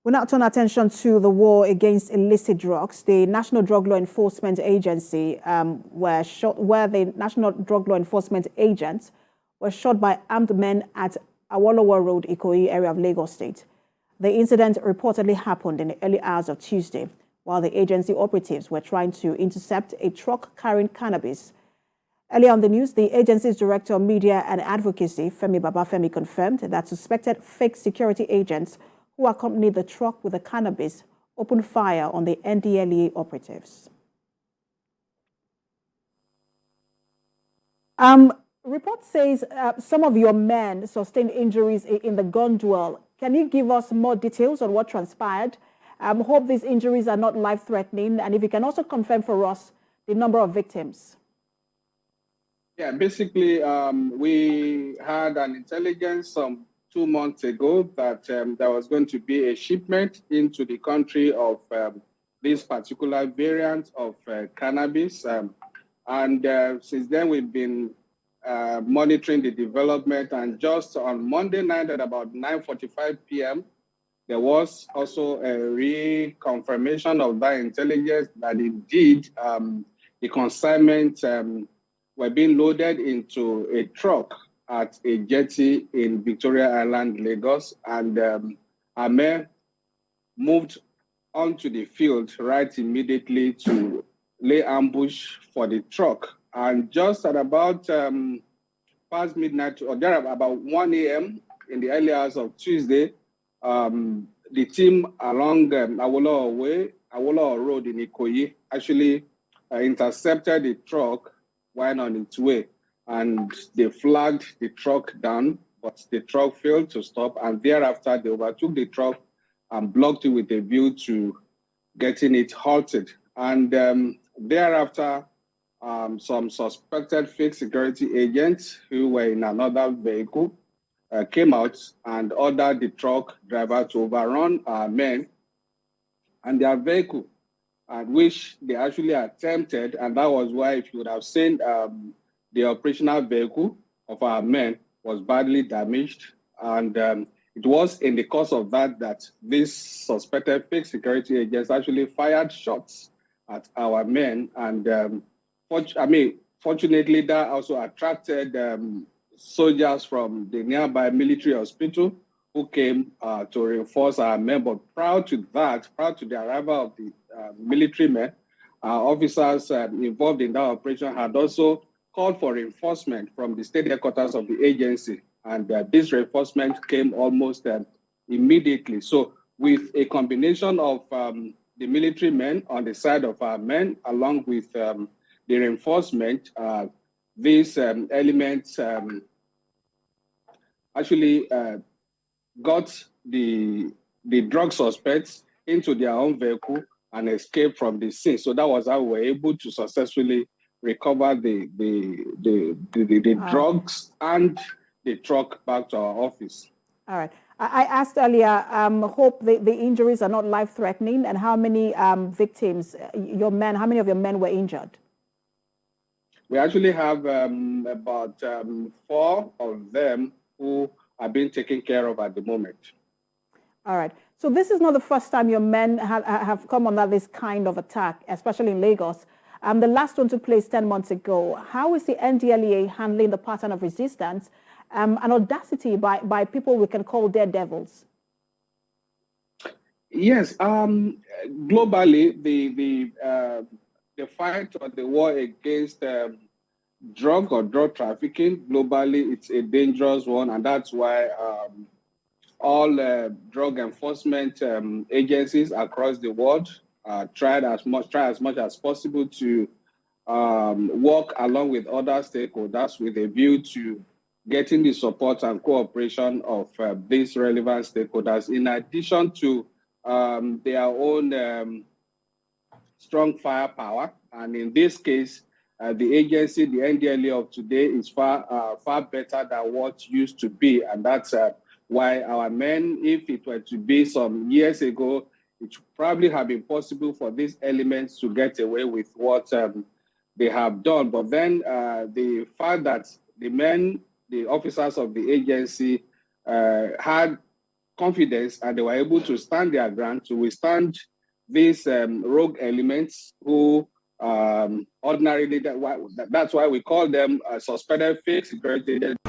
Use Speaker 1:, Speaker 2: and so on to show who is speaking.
Speaker 1: We now turn attention to the war against illicit drugs. The National Drug Law Enforcement Agency where the National Drug Law Enforcement agents were shot by armed men at Awolowo Road, Ikoyi area of Lagos State. The incident reportedly happened in the early hours of Tuesday, while the agency operatives were trying to intercept a truck carrying cannabis. Earlier on the news, the agency's Director of Media and Advocacy, Femi Babafemi, confirmed that suspected fake security agents who accompanied the truck with the cannabis opened fire on the NDLEA operatives. Report says some of your men sustained injuries in the gun duel. Can you give us more details on what transpired? Hope these injuries are not life-threatening, and if you can also confirm for us the number of victims.
Speaker 2: Yeah, basically, we had an intelligence some 2 months ago that there was going to be a shipment into the country of this particular variant of cannabis. Since then, we've been monitoring the development. And just on Monday night at about 9:45 p.m., there was also a reconfirmation of that intelligence that indeed the consignment were being loaded into a truck at a jetty in Victoria Island, Lagos, and our men moved onto the field right immediately to lay ambush for the truck. And just at about past midnight, or there about 1 a.m. in the early hours of Tuesday, the team along Awolowo Road in Ikoyi actually intercepted the truck while on its way. And they flagged the truck down, but the truck failed to stop. And thereafter, they overtook the truck and blocked it with a view to getting it halted. And thereafter, some suspected fake security agents who were in another vehicle came out and ordered the truck driver to overrun our men and their vehicle, which they actually attempted. And that was why, if you would have seen, the operational vehicle of our men was badly damaged. And it was in the course of that these suspected fake security agents actually fired shots at our men. And fortunately, that also attracted soldiers from the nearby military hospital who came to reinforce our men. But prior to the arrival of the military men, our officers involved in that operation had also called for reinforcement from the state headquarters of the agency. And this reinforcement came almost immediately. So with a combination of the military men on the side of our men, along with the reinforcement, these elements actually got the drug suspects into their own vehicle and escaped from the scene. So that was how we were able to successfully recover the drugs and the truck back to our office.
Speaker 1: All right. I asked earlier, hope the injuries are not life-threatening, and how many victims, how many of your men were injured?
Speaker 2: We actually have about 4 of them who are being taken care of at the moment.
Speaker 1: All right. So this is not the first time your men have come under this kind of attack, especially in Lagos. The last one took place 10 months ago. How is the NDLEA handling the pattern of resistance and audacity by people we can call daredevils?
Speaker 2: Yes. Globally, the fight or the war against drug or drug trafficking, globally, it's a dangerous one. And that's why all drug enforcement agencies across the world try as much as possible to work along with other stakeholders with a view to getting the support and cooperation of these relevant stakeholders, in addition to their own strong firepower. And in this case, the agency, the NDLEA of today, is far better than what used to be. And that's why our men, if it were to be some years ago, it would probably have been possible for these elements to get away with what they have done. But then the fact that the officers of the agency had confidence, and they were able to stand their ground to withstand these rogue elements who ordinarily, that's why we call them suspended fake security agents.